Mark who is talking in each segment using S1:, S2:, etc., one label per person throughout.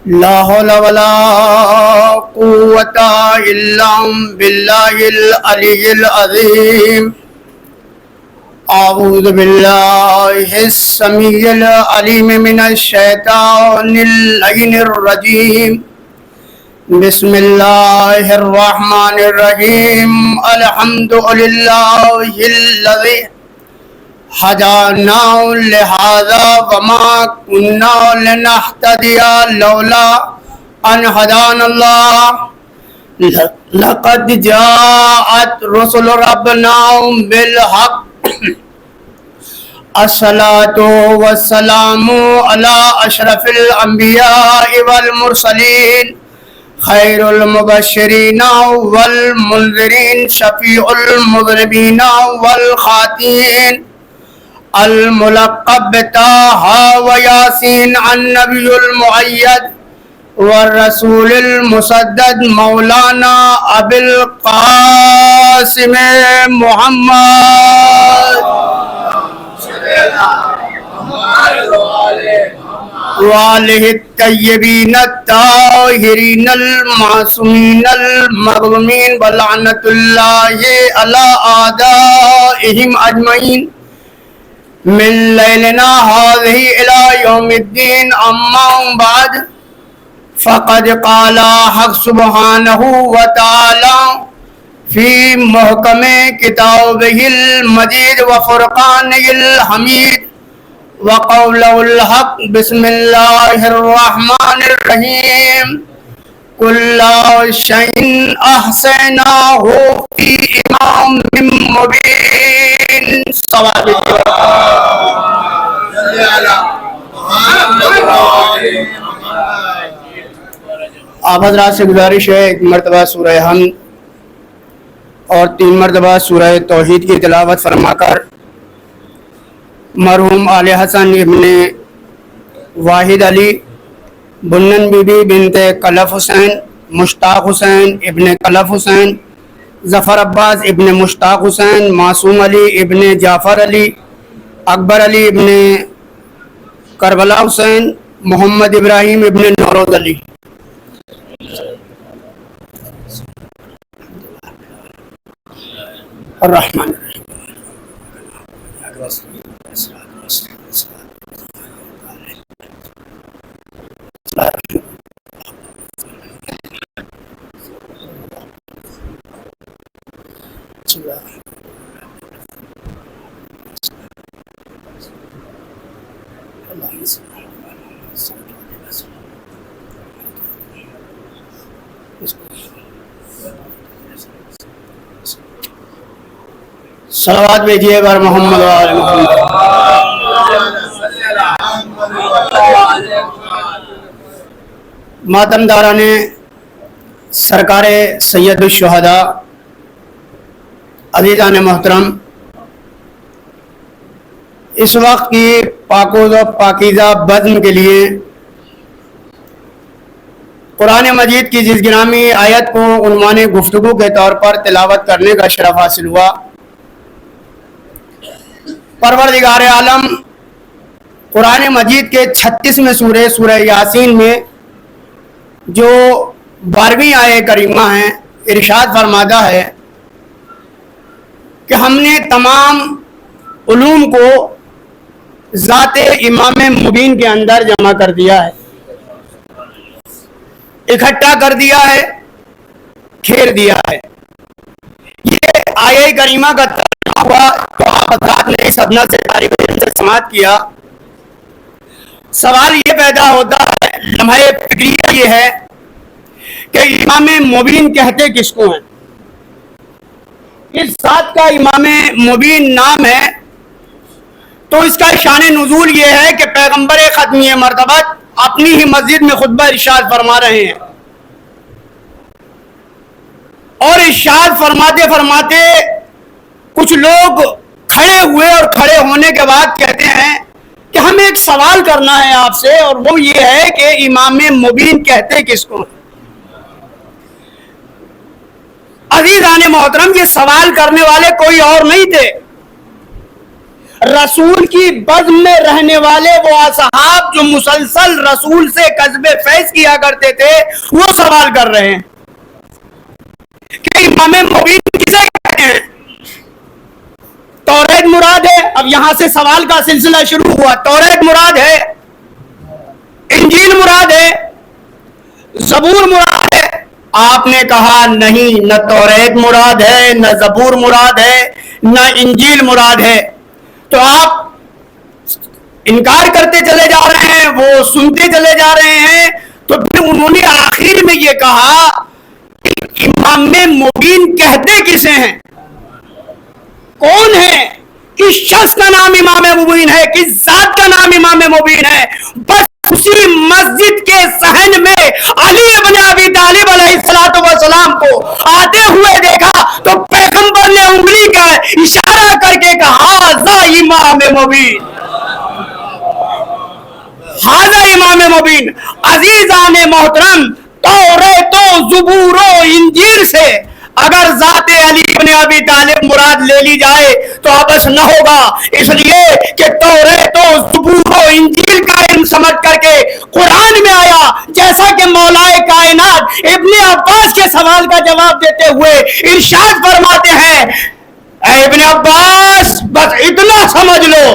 S1: لا حول ولا قوة إلا بالله العلي العظيم. أعوذ بالله السميع العليم من الشيطان اللعين الرجيم. بسم الله الرحمن الرحيم. الحمد لله الذي هدانا لهذا وما كنا لنهتدي لولا أن هدانا الله. لقد جاءت رسل ربنا بالحق. الصلاة والسلام على أشرف الأنبياء والمرسلين خير المبشرين والمنذرين شفيع المذنبين والخاطئين الملقب بطه وياسين النبي المؤيد والرسول المسدد مولانا أبي القاسم محمد وآله الطيبين الطاهرين المعصومين المظلومين ولعنة الله على أعدائهم أجمعين من ليلنا هذه إلى يوم الدين. أما بعد فقد قال حق سبحانه وتعالى في محكم كتابه المجيد وفرقانه الحميد وقوله الحق. بسم الله الرحمن الرحيم. كل شيء أحصيناه في إمام مبين. صواب آپ حضرات سے گزارش ہے ایک مرتبہ سورہ حمد اور 3 مرتبہ سورہ توحید کی تلاوت فرما کر مرحوم آل حسن ابن واحد علی، بنن بی بی بنت کلف حسین، مشتاق حسین ابن کلف حسین، ظفر عباس ابن مشتاق حسین، معصوم علی ابن جعفر علی، اکبر علی ابن کربلا حسین، محمد ابراہیم ابن نوروز علی. الرحمن صلوات بھیجیے بر محمد و آل محمد. ماتم داران سرکار سید الشہداء، عزیزان محترم، اس وقت کی پاکیز و پاکیزہ بزم کے لیے قرآن مجید کی جس گرامی آیت کو عنوان گفتگو کے طور پر تلاوت کرنے کا شرف حاصل ہوا، پروردگار عالم قرآن مجید کے 36ویں سورہ یاسین میں جو 12ویں آیہ کریمہ ہیں ارشاد فرماتا ہے کہ ہم نے تمام علوم کو ذات امام مبین کے اندر جمع کر دیا ہے، اکٹھا کر دیا ہے، کھیر دیا ہے. یہ آیہ کریمہ کا ترجمہ ہوا تو آپ حضرات نے اس ادنا سے طالب علم سے سماعت کیا. سوال یہ پیدا ہوتا ہے، لمحہ فکریہ یہ ہے کہ امام مبین کہتے کس کو ہیں؟ اس ذات کا امام مبین نام ہے تو اس کا شان نزول یہ ہے کہ پیغمبر ختمی مرتبت اپنی ہی مسجد میں خطبہ ارشاد فرما رہے ہیں، اور ارشاد فرماتے فرماتے کچھ لوگ کھڑے ہوئے اور کھڑے ہونے کے بعد کہتے ہیں کہ ہمیں ایک سوال کرنا ہے آپ سے، اور وہ یہ ہے کہ امام مبین کہتے کس کو؟ عزیزان محترم، یہ سوال کرنے والے کوئی اور نہیں تھے، رسول کی بزم میں رہنے والے وہ اصحاب جو مسلسل رسول سے کسب فیض کی کیا کرتے تھے وہ سوال کر رہے ہیں کہ امام مبین کسے کہتے ہیں؟ توریت مراد ہے؟ اب یہاں سے سوال کا سلسلہ شروع ہوا. توریت مراد ہے؟ انجیل مراد ہے؟ زبور مراد ہے؟ آپ نے کہا نہیں، نہ توریت مراد ہے، نہ زبور مراد ہے، نہ انجیل مراد ہے. تو آپ انکار کرتے چلے جا رہے ہیں، وہ سنتے چلے جا رہے ہیں. تو پھر انہوں نے آخر میں یہ کہا کہ امام مبین کہتے کسے ہیں؟ کون ہے؟ کس شخص کا نام امام مبین ہے؟ کس ذات کا نام امام مبین ہے؟ بس اسی مسجد کے صحن میں علی ابن ابی طالب علیہ السلام کو آتے ہوئے دیکھا تو پیغمبر نے انگلی کا اشارہ کر کے کہا ذا امام مبین، ہذا امام مبین. عزیزان محترم، توریت و زبور و انجیل سے اگر ذات علی ابن ابی طالب مراد لے لی جائے تو آپس نہ ہوگا، اس لیے کہ توریت و زبور و انجیل کا علم سمجھ کر کے قرآن میں آیا. جیسا کہ مولا کائنات ابن عباس کے سوال کا جواب دیتے ہوئے ارشاد فرماتے ہیں، اے ابن عباس بس اتنا سمجھ لو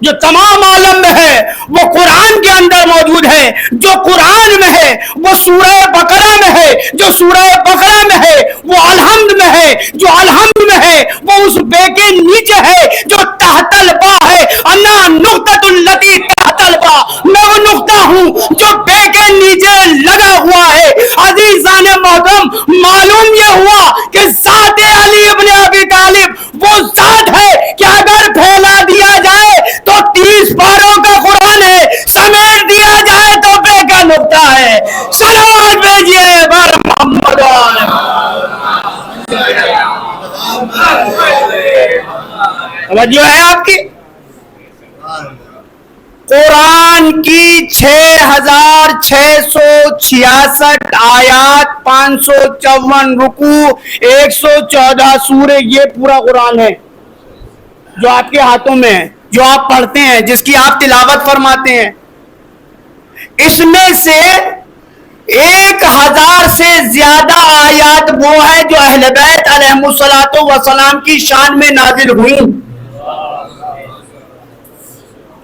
S1: جو تمام عالم میں ہے وہ قرآن کے اندر موجود ہے. جو قرآن میں ہے وہ سورہ بقرہ میں ہے، جو سورہ بقرہ میں ہے وہ الحمد میں ہے، جو الحمد میں ہے وہ اس بے کے نیچے ہے جو تحت البا ہے. انا نقطۃ التی تحت البا، میں وہ نقطہ ہوں جو بے کے نیچے لگا ہوا ہے. عزیزان محترم، معلوم یہ ہوا کہ ذات علی ابن ابی طالب وہ ذات ہے کہ اگر پھیلا دیا جائے تو 30 پاروں کا قرآن ہے، سمیٹ دیا جائے تو بے کا نقطہ ہے. صلوات بھیجیے بر محمد. توجہ ہے آپ کی؟ قرآن کی 6666 آیات، 554 رکوع، 114 سورے، یہ پورا قرآن ہے جو آپ کے ہاتھوں میں ہے، جو آپ پڑھتے ہیں، جس کی آپ تلاوت فرماتے ہیں. اس میں سے 1000 سے زیادہ آیات وہ ہیں جو اہل بیت علیہم السلام کی شان میں نازل ہوئی،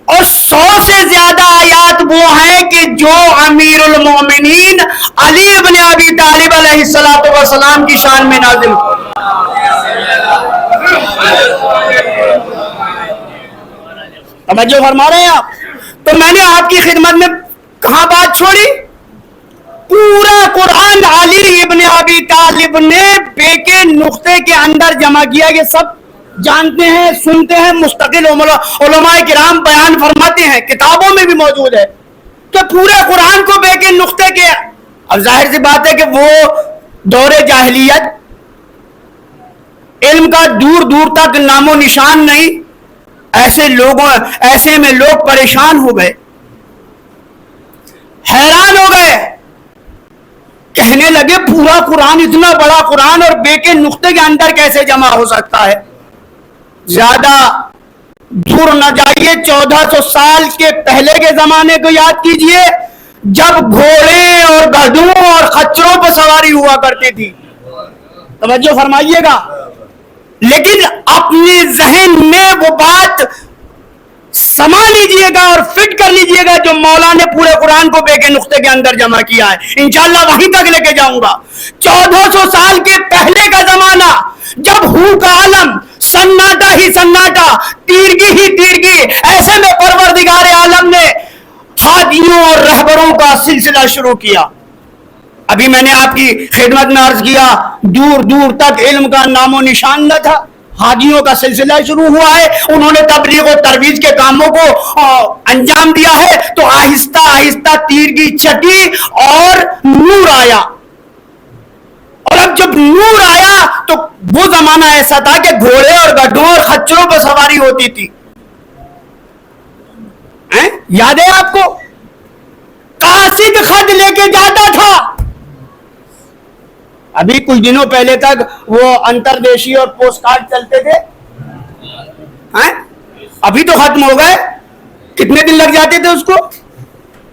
S1: اور 100 سے زیادہ آیات وہ ہیں کہ جو امیر المومنین علی ابن ابی طالب علیہ السلام کی شان میں نازل ہوئی. توجہ فرما رہے ہیں آپ؟ تو میں نے آپ کی خدمت میں کہاں بات چھوڑی؟ پورا قرآن علی ابن ابی طالب نے بے کے نقطے کے اندر جمع کیا. یہ سب جانتے ہیں، سنتے ہیں، مستقل علماء کرام بیان فرماتے ہیں، کتابوں میں بھی موجود ہے کہ پورے قرآن کو بے کے نقطے کے. اب ظاہر سی بات ہے کہ وہ دور جاہلیت، علم کا دور دور تک نام و نشان نہیں، ایسے میں لوگ پریشان ہو گئے، حیران ہو گئے، کہنے لگے پورا قرآن، اتنا بڑا قرآن اور بے کے نقطے کے اندر کیسے جمع ہو سکتا ہے؟ زیادہ دور نہ جائیے، 1400 سال کے پہلے کے زمانے کو یاد کیجئے، جب گھوڑے اور گدھوں اور خچروں پر سواری ہوا کرتی تھی. توجہ فرمائیے گا. لیکن اپنے ذہن میں وہ بات سما لیجئے گا اور فٹ کر لیجئے گا جو مولا نے پورے قرآن کو بے کے نقطے کے اندر جمع کیا ہے. انشاءاللہ وہیں تک لے کے جاؤں گا. 1400 سال کے پہلے کا زمانہ، جب ہو کا عالم سناٹا ہی سناٹا، تیرگی ہی تیرگی، ایسے میں پروردگار عالم نے ہادیوں اور رہبروں کا سلسلہ شروع کیا. ابھی میں نے آپ کی خدمت میں عرض کیا، دور دور تک علم کا نام و نشان نہ تھا. ہادیوں کا سلسلہ شروع ہوا ہے، انہوں نے تبلیغ و ترویج کے کاموں کو انجام دیا ہے، تو آہستہ آہستہ تیرگی چھٹی اور نور آیا. اور اب جب نور آیا تو وہ زمانہ ایسا تھا کہ گھوڑے اور گدھوں اور خچروں پر سواری ہوتی تھی. یاد ہے آپ کو؟ قاصد خط لے کے جاتا تھا. ابھی کچھ دنوں پہلے تک وہ انتردیشی اور پوسٹ کارڈ چلتے تھے، ابھی تو ختم ہو گئے. کتنے دن لگ جاتے تھے اس کو؟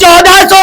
S1: 1400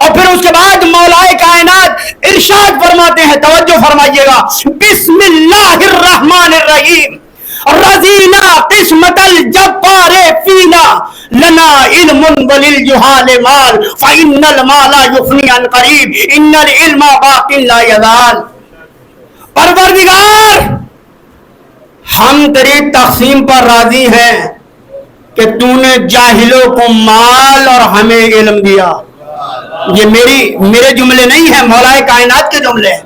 S1: اور پھر اس کے بعد مولا کائنات ارشاد فرماتے ہیں, توجہ فرمائیے گا, بسم اللہ الرحمن الرحیم, رضینا قسمت الجبار فینا لنا علم وللجہال مال فإن المال یفنی عن قریب ان العلم باق لا یزال. پروردگار ہم تیری تقسیم پر راضی ہیں کہ تو نے جاہلوں کو مال اور ہمیں علم دیا. یہ میرے جملے نہیں ہیں, مولا کائنات کے جملے ہیں.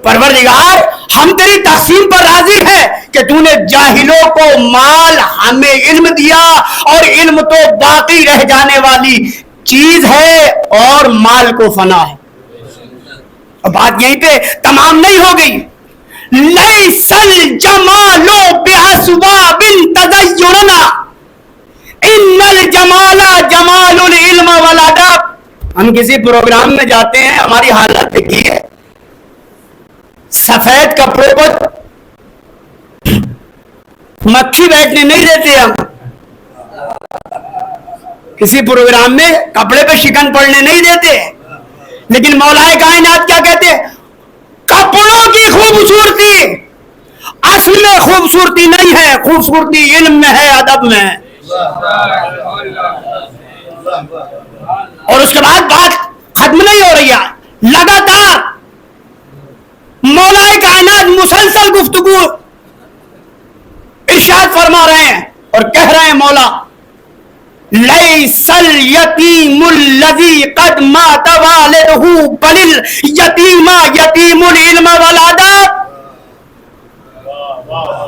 S1: پروردگار ہم تیری تقسیم پر راضی ہے کہ تو نے جاہلوں کو مال ہمیں علم دیا, اور علم تو باقی رہ جانے والی چیز ہے اور مال کو فنا ہے. اور بات یہیں پہ تمام نہیں ہو گئی. لیس الجمال باسباب تزیننا ان الجمال جمال العلم والادب. ہم کسی پروگرام میں جاتے ہیں, ہماری حالت دیکھیے, سفید کپڑوں پر مکھی بیٹھنے نہیں دیتے. ہم کسی پروگرام میں کپڑے پہ شکن پڑنے نہیں دیتے. لیکن مولا کائنات کیا کہتے ہیں, کپڑوں کی خوبصورتی اصل میں خوبصورتی نہیں ہے, خوبصورتی علم میں ہے, ادب میں ہے. اور اس کے بعد بات ختم نہیں ہو رہی ہے, لگاتار مولا کائنات مسلسل گفتگو ارشاد فرما رہے ہیں اور کہہ رہے ہیں, مولا لیس الیتیم الذی قد مات والدہ بل الیتیم یتیم العلم والادب.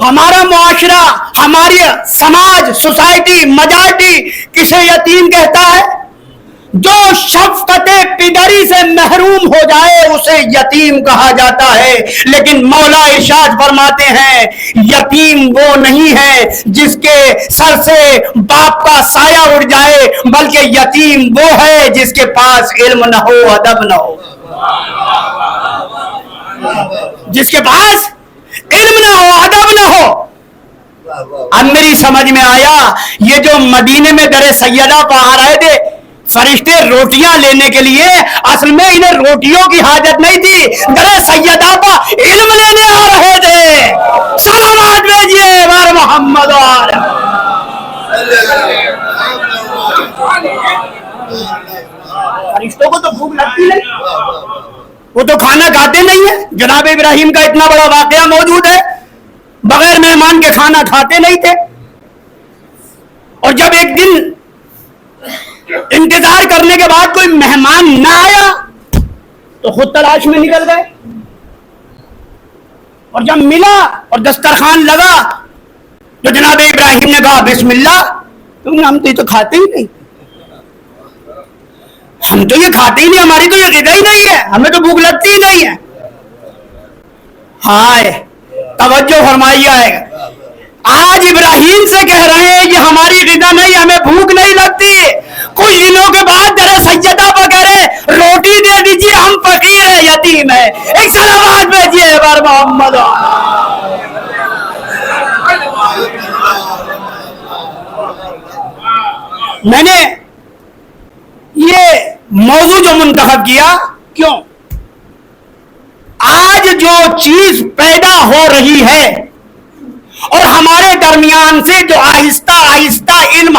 S1: ہمارا معاشرہ, ہماری سماج, سوسائٹی, میجارٹی کسے یتیم کہتا ہے؟ جو شفقت پدری سے محروم ہو جائے اسے یتیم کہا جاتا ہے. لیکن مولا ارشاد فرماتے ہیں یتیم وہ نہیں ہے جس کے سر سے باپ کا سایہ اڑ جائے, بلکہ یتیم وہ ہے جس کے پاس علم نہ ہو, ادب نہ ہو. جس کے پاس علم نہ ہو, ادب نہ ہو. اب میری سمجھ میں آیا, یہ جو مدینے میں در سیدہ پہ آ رہے تھے فرشتے روٹیاں لینے کے لیے, اصل میں انہیں روٹیوں کی حاجت نہیں تھی, در سیدہ پہ علم لینے آ رہے تھے. سلامات بھیجیے بار محمد. فرشتوں کو تو بھوک لگتی نہیں, وہ تو کھانا کھاتے نہیں ہیں. جناب ابراہیم کا اتنا بڑا واقعہ موجود ہے, بغیر مہمان کے کھانا کھاتے نہیں تھے. اور جب ایک دن انتظار کرنے کے بعد کوئی مہمان نہ آیا تو خود تلاش میں نکل گئے. اور جب ملا اور دسترخوان لگا تو جناب ابراہیم نے کہا بسم اللہ. ہم تو یہ تو کھاتے ہی نہیں, ہم تو یہ کھاتے ہی نہیں, ہماری تو یہ غذا ہی نہیں ہے, ہمیں تو بھوک لگتی ہی نہیں ہے. ہائے, توجہ فرمائیے, آج ابراہیم سے کہہ رہے ہیں کہ ہماری غذا نہیں, ہمیں بھوک نہیں لگتی. کچھ دنوں کے بعد در سیدہ پر کہہ رہے روٹی دے دیجیے, ہم فقیر ہیں, یتیم ہیں. ایک سلامات بھیجیے بار محمد. میں نے یہ موضوع جو منتخب کیا, کیوں؟ آج جو چیز پیدا ہو رہی ہے اور ہمارے درمیان سے جو آہستہ آہستہ علم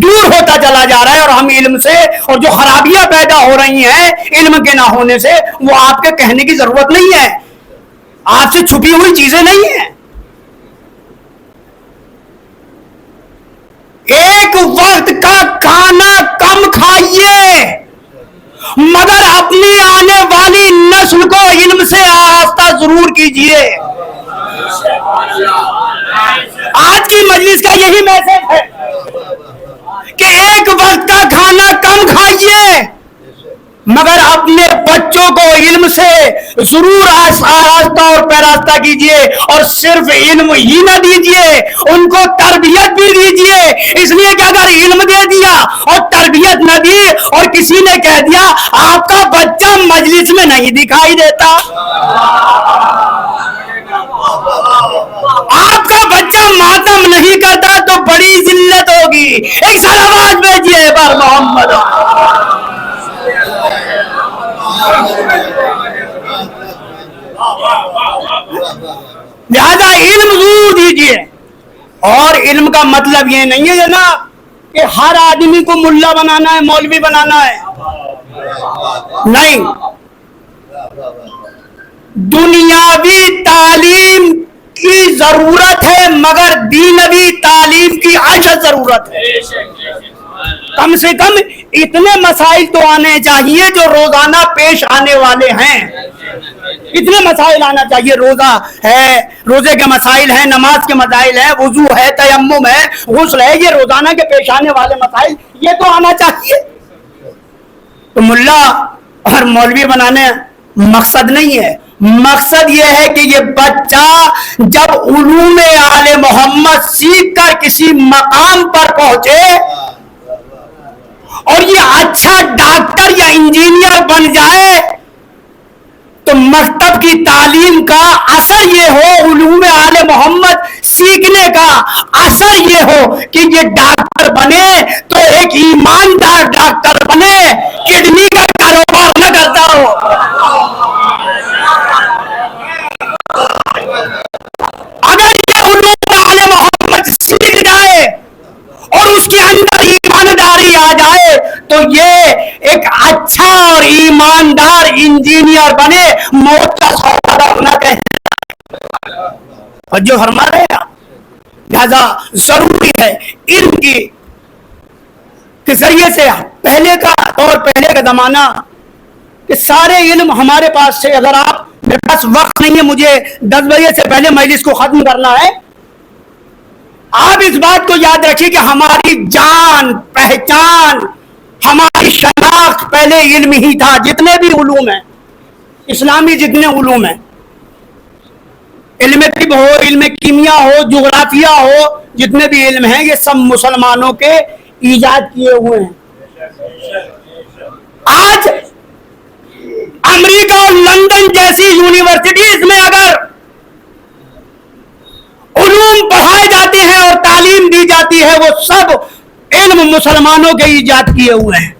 S1: دور ہوتا چلا جا رہا ہے, اور ہم علم سے, اور جو خرابیاں پیدا ہو رہی ہیں علم کے نہ ہونے سے, وہ آپ کے کہنے کی ضرورت نہیں ہے, آپ سے چھپی ہوئی چیزیں نہیں ہیں. ایک وقت کا کھانا کم کھائیے, مگر اپنی آنے والی نسل کو علم سے آراستہ ضرور کیجیے. آج کی مجلس کا یہی میسج ہے کہ ایک وقت کا کھانا کم کھائیے, مگر اپنے بچوں کو علم سے ضرور آراستہ اور پیراستہ کیجیے. اور صرف علم ہی نہ دیجیے, ان کو تربیت بھی دیجیے. اس لیے کہ اگر علم دے دیا اور تربیت نہ دی اور کسی نے کہہ دیا آپ کا بچہ مجلس میں نہیں دکھائی دیتا, آپ کا بچہ ماتم نہیں کرتا, تو بڑی ذلت ہوگی. ایک سلامات بھیجیے بار محمد. لہذا علم ضرور دیجیے. اور علم کا مطلب یہ نہیں ہے جناب کہ ہر آدمی کو ملا بنانا ہے، مولوی بنانا ہے. نہیں، دنیاوی تعلیم کی ضرورت ہے مگر دینوی تعلیم کی اشد ضرورت ہے. کم سے کم اتنے مسائل تو آنے چاہیے جو روزانہ پیش آنے والے ہیں. اتنے مسائل آنا چاہیے. روزہ ہے، روزے کے مسائل ہیں، نماز کے مسائل ہیں، وضو ہے، تیمم ہے، غسل ہے، یہ روزانہ کے پیش آنے والے مسائل یہ تو آنا چاہیے. تو ملا اور مولوی بنانے مقصد نہیں ہے. مقصد یہ ہے کہ یہ بچہ جب علوم آل محمد سیکھ کر کسی مقام پر پہنچے اور یہ اچھا ڈاکٹر یا انجینئر بن جائے تو مکتب کی تعلیم کا اثر یہ ہو، علوم آل محمد سیکھنے کا اثر یہ ہو کہ یہ ڈاکٹر بنے تو ایک ایماندار ڈاکٹر بنے، کڈنی کا کاروبار نہ کرتا ہو. اگر یہ علوم آل محمد سیکھ جائے اور اس کے اندر ایمانداری آ جائے تو یہ ایک اچھا اور ایماندار انجینئر بنے، موت کا سوداگر نہ کہے. اور جو فرما رہے ہیں لہذا ضروری ہے علم کی کے ذریعے سے. پہلے کا اور پہلے کا زمانہ کہ سارے علم ہمارے پاس سے، اگر آپ میرے پاس وقت نہیں ہے، مجھے 10 بجے سے پہلے مجلس کو ختم کرنا ہے. آپ اس بات کو یاد رکھیے کہ ہماری جان پہچان، ہماری شناخت پہلے علم ہی تھا. جتنے بھی علوم ہیں اسلامی، جتنے علوم ہیں، علم طب ہو، علم کیمیا ہو، جغرافیہ ہو، جتنے بھی علم ہیں یہ سب مسلمانوں کے ایجاد کیے ہوئے ہیں. آج امریکہ اور لندن جیسی یونیورسٹیز میں اگر علوم پڑھائے جاتے ہیں اور تعلیم دی جاتی ہے، وہ سب علم مسلمانوں کے ایجاد کیے ہوئے ہیں.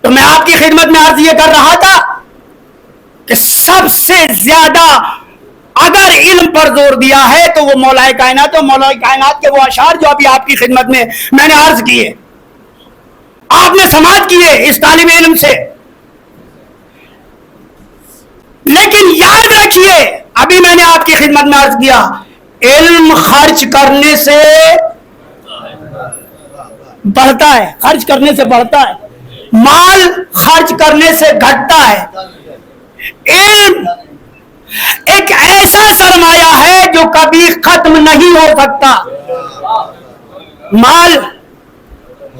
S1: تو میں آپ کی خدمت میں عرض یہ کر رہا تھا کہ سب سے زیادہ اگر علم پر زور دیا ہے تو وہ مولا کائنات اور مولا کائنات کے وہ اشعار جو ابھی آپ کی خدمت میں نے عرض کیے، آپ نے سماعت کیے اس طالب علم سے. لیکن یاد رکھیے، ابھی میں نے آپ کی خدمت میں عرض کیا، علم خرچ کرنے سے بڑھتا ہے، خرچ کرنے سے بڑھتا ہے. مال خرچ کرنے سے گھٹتا ہے. علم ایک ایسا سرمایہ ہے جو کبھی ختم نہیں ہو سکتا. مال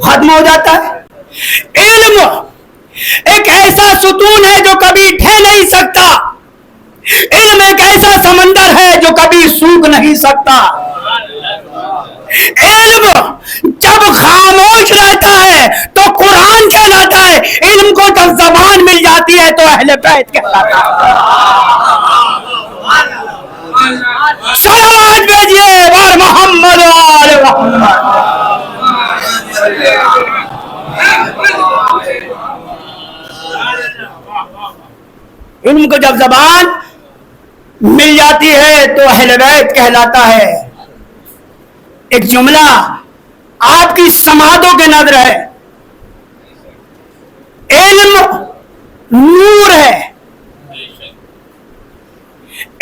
S1: ختم ہو جاتا ہے، علم ایک ایسا ستون ہے جو کبھی ڈھہ نہیں سکتا. علم ایک ایسا سمندر ہے جو کبھی سوکھ نہیں سکتا. علم جب خاموش رہتا ہے تو قرآن کہلاتا ہے، علم کو جب زبان مل جاتی ہے تو اہل بیت کہلاتا ہے. صلوات بھیجیے بار محمد وآل محمد. علم کو جب زبان مل جاتی ہے تو اہل بیت کہلاتا ہے. ایک جملہ آپ کی سماعتوں کے نظر ہے، علم نور ہے.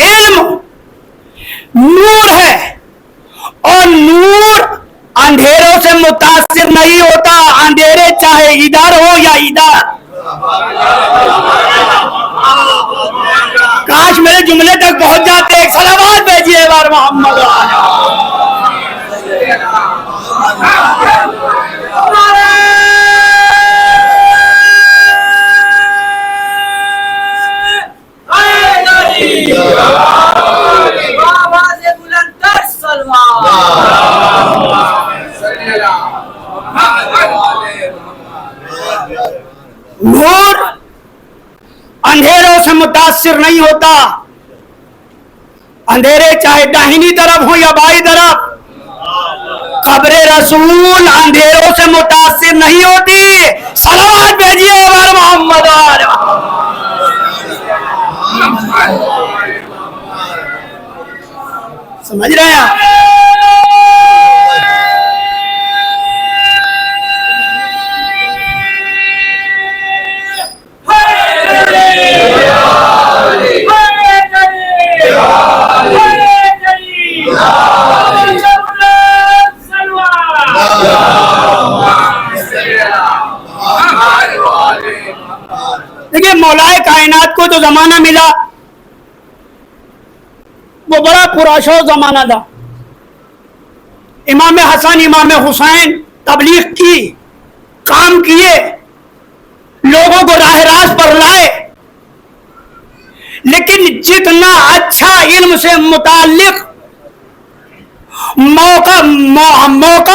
S1: علم نور ہے اور نور اندھیروں سے متاثر نہیں ہوتا، اندھیرے چاہے ادھر ہو یا ادھر. کاش میرے جملے تک پہنچ جاتے. ایک صلوات بھیجیے بار محمد. نور اندھیروں سے متاثر نہیں ہوتا، اندھیرے چاہے داہنی طرف ہو یا بائیں طرف. قبر رسول اندھیروں سے متاثر نہیں ہوتی، صلوات بھیجیے ہمارے محمد والے سمجھ رہے ہیں آپ؟ دیکھیے مولائے کائنات کو جو زمانہ ملا وہ بڑا پراشور زمانہ تھا. امام حسن امام حسین تبلیغ کی، کام کیے، لوگوں کو راہ راست پر لائے، لیکن جتنا اچھا علم سے متعلق موقع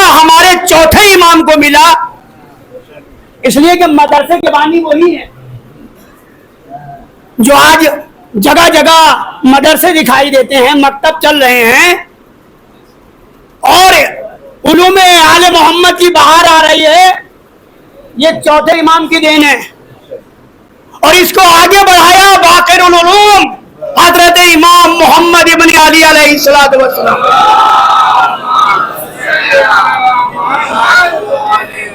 S1: ہمارے چوتھے امام کو ملا، اس لیے کہ مدرسے کے بانی وہی ہیں جو آج جگہ جگہ مدرسے دکھائی دیتے ہیں، مکتب چل رہے ہیں، اور علوم آل محمد کی بہار آ رہی ہے. یہ چوتھے امام کی دین ہے، اور اس کو آگے بڑھایا باقر العلوم حضرت امام محمد ابن علی علیہ السلام،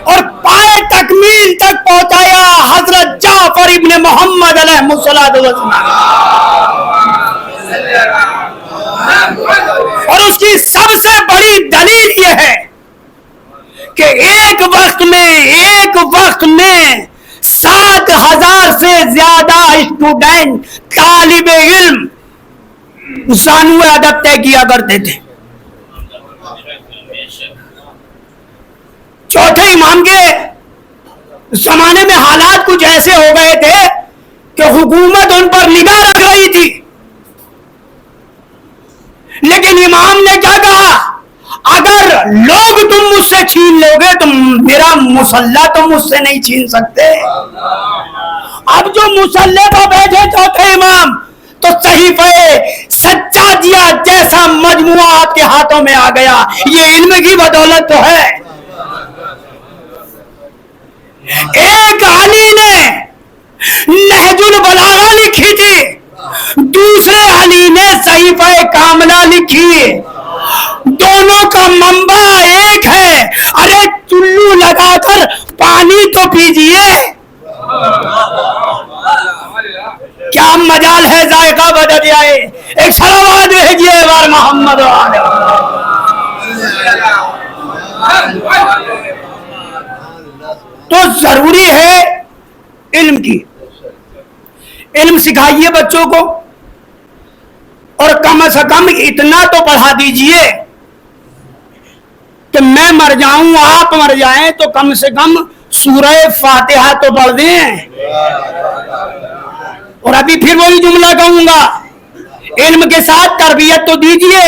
S1: اور پائے تکمیل تک پہنچایا حضرت جعفر ابن محمد علیہ السلام. اور اس کی سب سے بڑی دلیل یہ ہے کہ ایک وقت میں 7,000 سے زیادہ اسٹوڈنٹ طالب علم زانو ادب طے کیا کرتے تھے. چوتھے امام کے زمانے میں حالات کچھ ایسے ہو گئے تھے کہ حکومت ان پر نگاہ رکھ رہی تھی، لیکن امام نے کیا کہا، اگر لوگ تم مجھ سے چھین لو گے تو میرا مصلی تم مجھ سے نہیں چھین سکتے. اب جو مصلی پر بیٹھے چوتھے امام تو صحیفہ سجادیہ جیسا مجموعہ آپ کے ہاتھوں میں آ گیا. یہ علم کی بدولت تو ہے. ایک علی نے نہج البلاغہ لکھی تھی، دوسرے علی نے صحیفہ کاملہ لکھی، دونوں کا منبع ایک ہے. ارے چلو لگا کر پانی تو پیجئے. کیا مجال ہے ذائقہ بدل جائے. ایک صلوات بھیجیے بار محمد والے. تو ضروری ہے علم کی، علم سکھائیے بچوں کو، اور کم از کم اتنا تو پڑھا دیجئے کہ میں مر جاؤں آپ مر جائیں تو کم سے کم سورہ فاتحہ تو پڑھ دیں. اور ابھی پھر وہی جملہ کہوں گا، علم کے ساتھ تربیت تو دیجئے.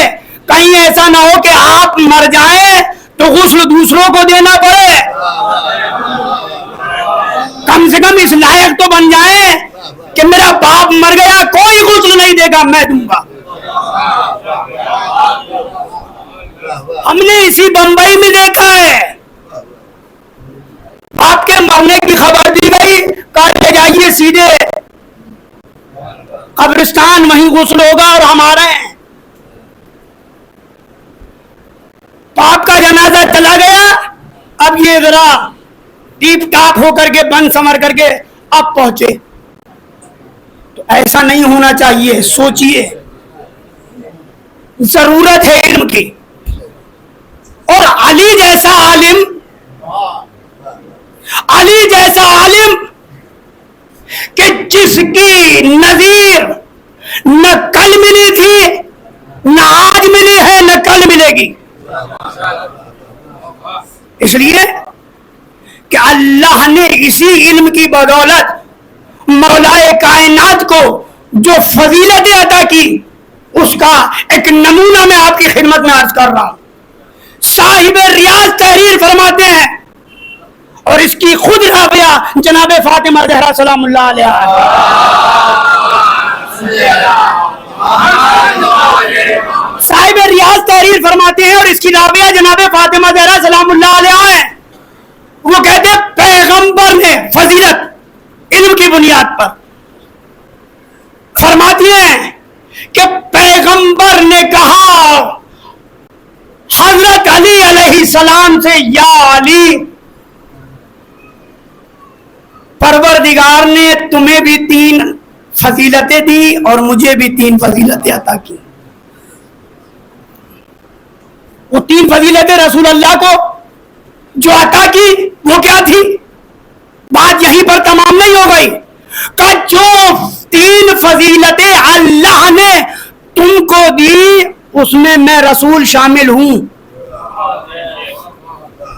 S1: کہیں ایسا نہ ہو کہ آپ مر جائیں تو غسل دوسروں کو دینا پڑے. کم سے کم اس لائق تو بن جائیں کہ میرا باپ مر گیا، کوئی غسل نہیں دے گا، میں دوں گا. ہم نے اسی بمبئی میں دیکھا ہے، باپ کے مرنے کی خبر دی گئی، کہا لے جائیے سیدھے قبرستان، وہیں غسل ہوگا اور ہمارے. باپ کا جنازہ چلا گیا، اب یہ ذرا ٹیپ ٹاپ ہو کر کے بند سمر کر کے اب پہنچے. تو ایسا نہیں ہونا چاہیے. سوچئے، ضرورت ہے علم کی. اور علی جیسا عالم کہ جس کی نظیر نہ کل ملی تھی، نہ آج ملی ہے، نہ کل ملے گی. اس لیے کہ اللہ نے اسی علم کی بدولت مولائے کائنات کو جو فضیلت عطا کی، اس کا ایک نمونہ میں آپ کی خدمت میں عرض کر رہا ہوں. صاحب ریاض تحریر فرماتے ہیں، اور اس کی خود رابعہ جناب فاطمہ زہرا سلام اللہ علیہ، صاحب ریاض تحریر فرماتے ہیں، اور اس کی رابعہ جناب فاطمہ زہرا سلام اللہ علیہ ہیں. وہ کہتے ہیں پیغام پیغمبر نے فضیلت علم کی بنیاد پر فرماتی ہیں کہ پیغمبر نے کہا حضرت علی علیہ السلام سے، یا علی، پروردگار نے تمہیں بھی 3 فضیلتیں دی اور مجھے بھی 3 فضیلتیں عطا کی۔ وہ 3 فضیلتیں رسول اللہ کو جو عطا کی وہ کیا تھی؟ بات یہیں پر تمام نہیں ہو گئی کہ جو 3 فضیلتیں اللہ نے تم کو دی اس میں میں رسول شامل ہوں۔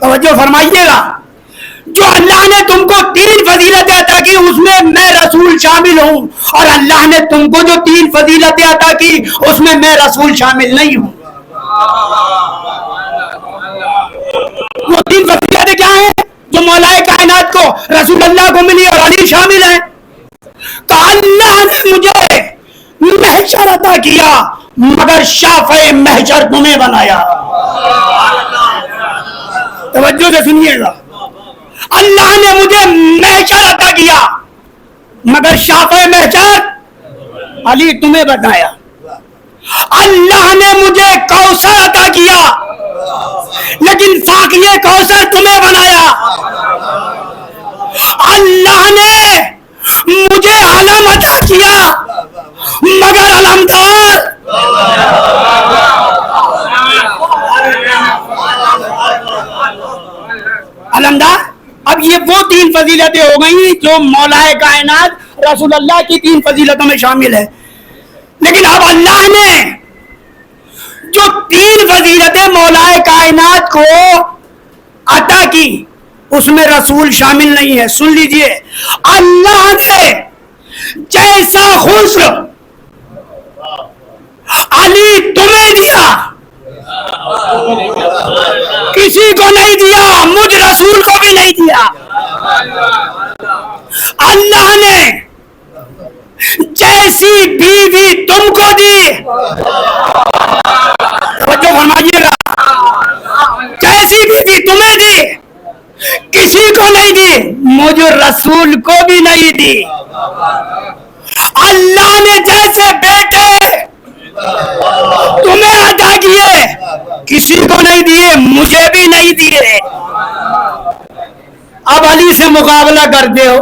S1: توجہ فرمائیے گا، جو اللہ نے تم کو 3 فضیلتیں عطا کی اس میں میں رسول شامل ہوں، اور اللہ نے تم کو جو 3 فضیلتیں عطا کی اس میں میں رسول شامل نہیں ہوں۔ وہ 3 فضیلتیں کیا ہیں جو مولا کائنات کو رسول اللہ کو ملی اور علی شامل ہیں؟ تو اللہ نے مجھے محشر عطا کیا مگر شافع محشر تمہیں بنایا۔ توجہ سے سنیے گا، اللہ نے مجھے محشر عطا کیا مگر شافع محشر علی تمہیں بنایا۔ اللہ نے مجھے کوثر عطا کیا لیکن ساقیے کوثر تمہیں بنایا۔ اللہ نے مجھے علم عطا کیا مگر علمدار علمدار۔ اب یہ وہ 3 فضیلتیں ہو گئیں جو مولا کائنات رسول اللہ کی 3 فضیلتوں میں شامل ہے، لیکن اب اللہ نے جو 3 فضیلتیں مولا کائنات کو عطا کی اس میں رسول شامل نہیں ہے۔ سن لیجئے، اللہ نے جیسا حسن علی تمہیں دیا کسی کو نہیں دیا، مجھ رسول کو بھی نہیں دیا۔ اللہ نے جیسی بیوی تم کو دی، توجہ فرمائیے گا، جیسی بیوی تمہیں دی کسی کو نہیں دی، مجھ رسول کو بھی نہیں دی۔ اللہ نے جیسے بیٹے تمہیں عطا کیے کسی کو نہیں دیے، مجھے بھی نہیں دیے۔ اب علی سے مقابلہ کرتے ہو،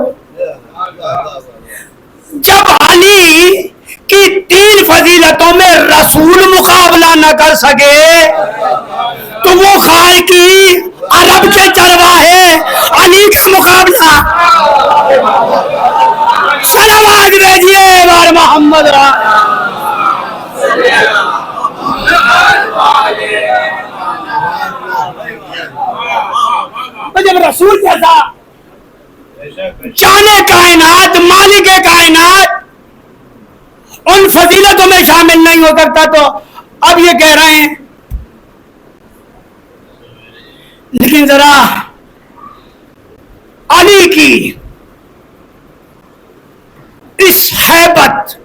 S1: جب علی کی 3 فضیلتوں میں رسول مقابلہ نہ کر سکے تو وہ خالقی عرب کے چرواہے علی کا مقابلہ۔ صلوات بھیجیے بار محمد را۔ جب رسول جیسا جانے کائنات مالک کائنات ان فضیلتوں میں شامل نہیں ہو سکتا تو اب یہ کہہ رہے ہیں، لیکن ذرا علی کی اس ہیبت،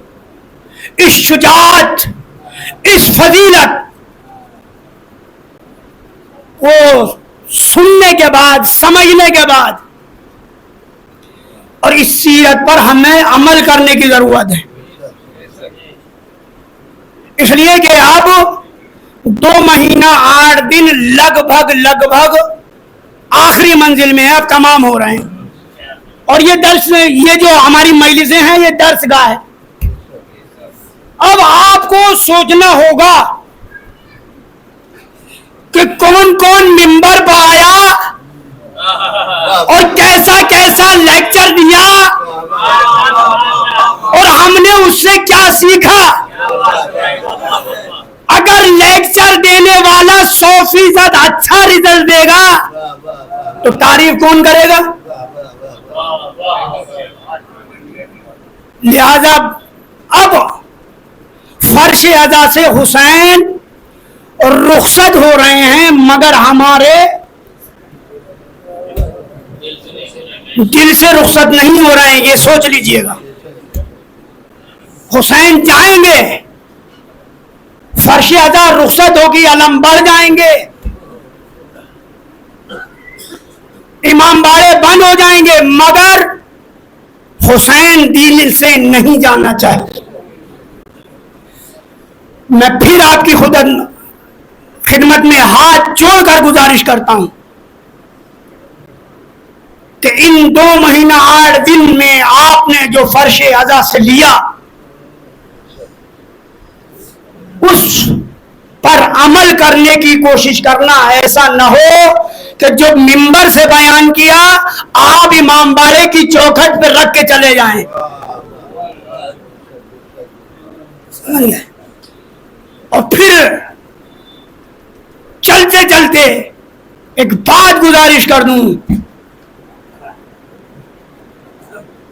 S1: اس شجاعت، اس فضیلت کو سننے کے بعد، سمجھنے کے بعد، اور اس سیرت پر ہمیں عمل کرنے کی ضرورت ہے، اس لیے کہ اب 2 مہینہ 8 دن لگ بھگ آخری منزل میں اب تمام ہو رہے ہیں، اور یہ درس، یہ جو ہماری مجلسیں ہیں یہ درس گاہ ہے۔ اب آپ کو سوچنا ہوگا کہ کون کون ممبر پر آیا اور کیسا کیسا لیکچر دیا اور ہم نے اس سے کیا سیکھا۔ اگر لیکچر دینے والا 100% اچھا رزلٹ دے گا تو تعریف کون کرے گا؟ لہذا اب فرش ادا سے حسین رخصت ہو رہے ہیں مگر ہمارے دل سے رخصت نہیں ہو رہے ہیں، یہ سوچ لیجئے گا۔ حسین جائیں گے، فرش ادا رخصت ہوگی، علم بڑھ جائیں گے، امام باڑے بند ہو جائیں گے، مگر حسین دل سے نہیں جانا چاہیے۔ میں پھر آپ کی خدمت میں ہاتھ جوڑ کر گزارش کرتا ہوں کہ ان 2 مہینہ 8 دن میں آپ نے جو فرش عزا سے لیا اس پر عمل کرنے کی کوشش کرنا، ایسا نہ ہو کہ جو ممبر سے بیان کیا آپ امام باڑے کی چوکھٹ پہ رکھ کے چلے جائیں۔ اور پھر چلتے چلتے ایک بات گزارش کر دوں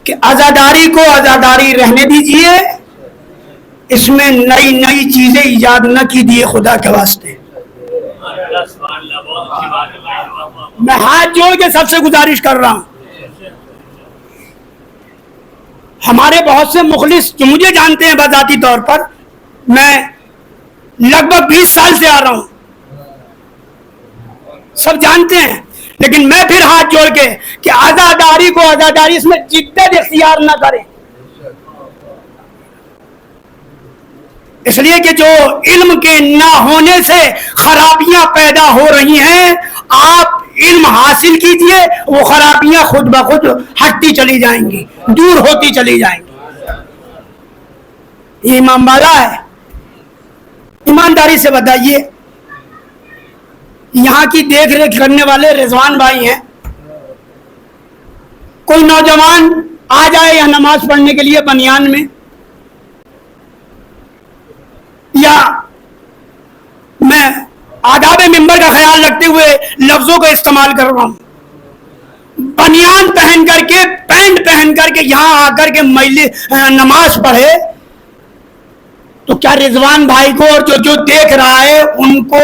S1: کہ عزاداری کو عزاداری رہنے دیجئے، اس میں نئی چیزیں ایجاد نہ کیجیے خدا کے واسطے۔ میں ہاتھ جوڑ کے سب سے گزارش کر رہا ہوں، ہمارے بہت سے مخلص جو مجھے جانتے ہیں بذاتی طور پر، میں لگ بھگ 20 سال سے آ رہا ہوں، سب جانتے ہیں، لیکن میں پھر ہاتھ جوڑ کے کہ عزاداری کو عزاداری، اس میں جدت اختیار نہ کریں، اس لیے کہ جو علم کے نہ ہونے سے خرابیاں پیدا ہو رہی ہیں، آپ علم حاصل کیجئے، وہ خرابیاں خود بخود ہٹتی چلی جائیں گی، دور ہوتی چلی جائیں گی۔ یہ امام بالا ہے، ایمانداری سے بتائیے، یہاں کی دیکھ ریکھ کرنے والے رضوان بھائی ہیں، کوئی نوجوان آ جائے یا نماز پڑھنے کے لیے بنیان میں، یا میں آداب ممبر کا خیال رکھتے ہوئے لفظوں کا استعمال کر رہا ہوں، بنیان پہن کر کے پینٹ پہن کر کے یہاں آ کر کے نماز پڑھے، تو کیا رضوان بھائی کو اور جو دیکھ رہا ہے ان کو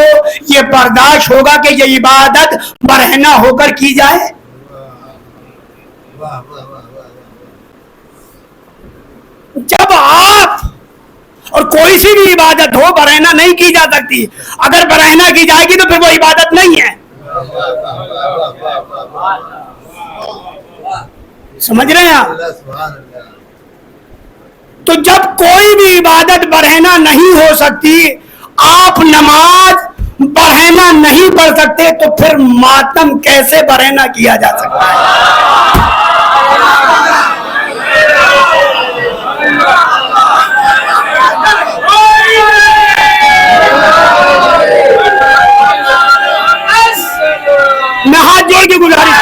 S1: یہ برداشت ہوگا کہ یہ عبادت برہنہ ہو کر کی جائے؟ جب آپ اور کوئی سی بھی عبادت ہو برہنہ نہیں کی جا سکتی، اگر برہنہ کی جائے گی تو پھر وہ عبادت نہیں ہے، سمجھ رہے ہیں آپ؟ تو جب کوئی بھی عبادت برہنہ نہیں ہو سکتی، آپ نماز برہنہ نہیں پڑھ سکتے، تو پھر ماتم کیسے برہنہ کیا جا سکتا ہے؟ میں ہاتھ جوڑ کے گزارش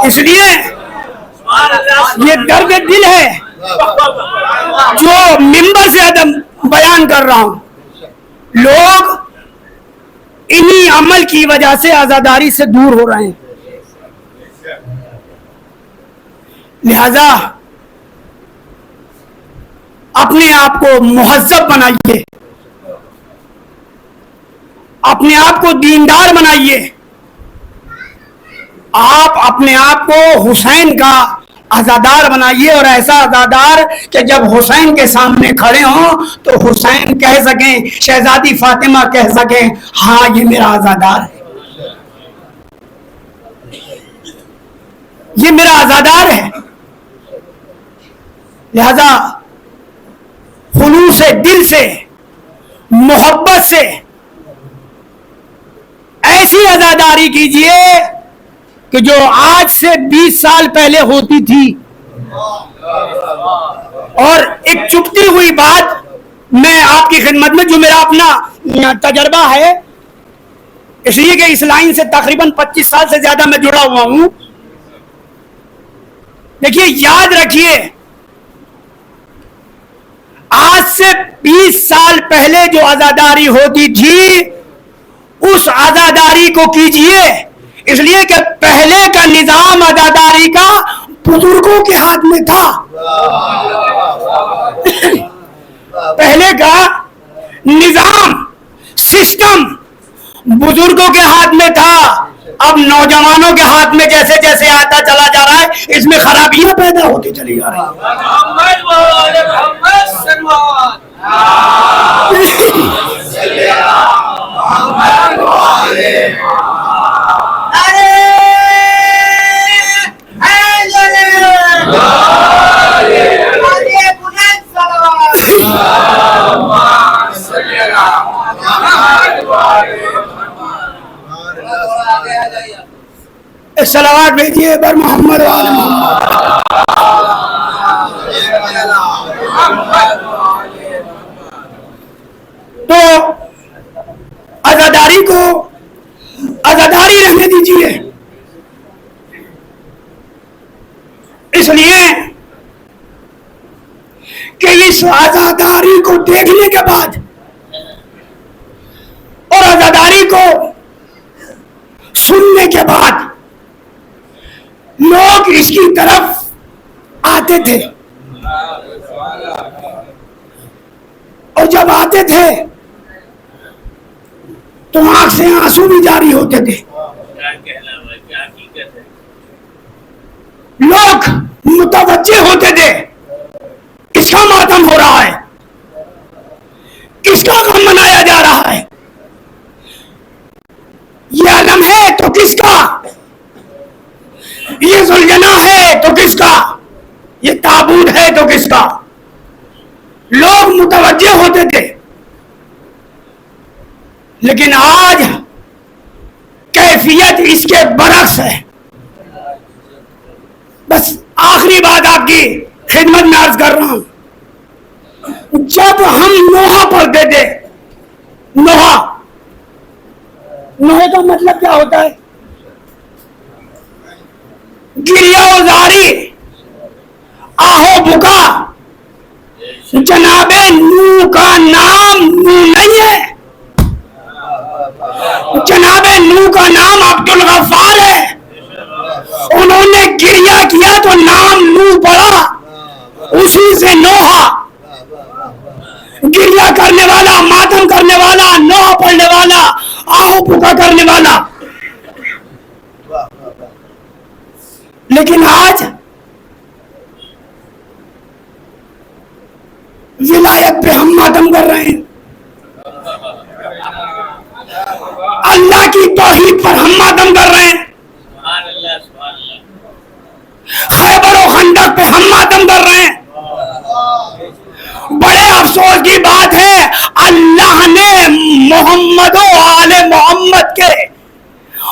S1: اس لیے یہ درد دل ہے جو ممبر سے بیان کر رہا ہوں، لوگ انہی عمل کی وجہ سے عزاداری سے دور ہو رہے ہیں، لہذا اپنے آپ کو مہذب بنائیے، اپنے آپ کو دیندار بنائیے، آپ اپنے آپ کو حسین کا عزادار بنائیے، اور ایسا عزادار کہ جب حسین کے سامنے کھڑے ہوں تو حسین کہہ سکیں، شہزادی فاطمہ کہہ سکیں، ہاں یہ میرا عزادار ہے، یہ میرا عزادار ہے۔ لہذا خلوص دل سے، محبت سے ایسی عزاداری کیجئے کہ جو آج سے 20 سال پہلے ہوتی تھی۔ اور ایک چپتی ہوئی بات میں آپ کی خدمت میں، جو میرا اپنا تجربہ ہے، اس لیے کہ اس لائن سے تقریباً 25 سال سے زیادہ میں جڑا ہوا ہوں۔ دیکھیے، یاد رکھیے، آج سے 20 سال پہلے جو عزاداری ہوتی تھی، اس عزاداری کو کیجئے، اس لیے کہ پہلے کا نظام عزاداری کا بزرگوں کے ہاتھ میں تھا، پہلے کا نظام سسٹم بزرگوں کے ہاتھ میں تھا۔ اب نوجوانوں کے ہاتھ میں جیسے جیسے آتا چلا جا رہا ہے، ہے، اس میں خرابیاں پیدا ہوتی چلی جا رہی ہیں۔ صلوات بھیجیے بر محمد و آل محمد۔ تو عزاداری کو عزاداری رہنے دیجیے، اس لیے کہ اس عزاداری کو دیکھنے کے بعد اور عزاداری کو سننے کے بعد لوگ اس کی طرف آتے تھے، اور جب آتے تھے تو آنکھ سے آنسو بھی جاری ہوتے تھے۔ لوگ متوجہ ہوتے تھے، کس کا ماتم ہو رہا ہے، کس کا غم منایا جا رہا ہے، یہ علم ہے تو کس کا، یہ ذوالجناح ہے تو کس کا، یہ تابوت ہے تو کس کا۔ لوگ متوجہ ہوتے تھے، لیکن آج کیفیت اس کے برعکس ہے۔ بس آخری بات آپ کی خدمت میں عرض کر رہا ہوں، جب ہم نوحہ پڑھتے تھے، نوحہ کا مطلب کیا ہوتا ہے؟ گریہ و زاری، آہو بکا۔ جناب نوح کا نام نوح نہیں ہے، جناب نوح کا نام عبد الغفار ہے۔ انہوں نے گریہ کیا تو نام نوح پڑا، اسی سے نوحہ، گریہ کرنے والا، ماتم کرنے والا، نوحہ پڑھنے والا، آہو بکا کرنے والا۔ لیکن آج ولایت پہ ہم ماتم کر رہے ہیں، اللہ کی توحید پر ہم ماتم کر رہے ہیں، خیبر و خندق پہ ہم ماتم کر رہے ہیں۔ بڑے افسوس کی بات ہے، اللہ نے محمد و آل محمد کے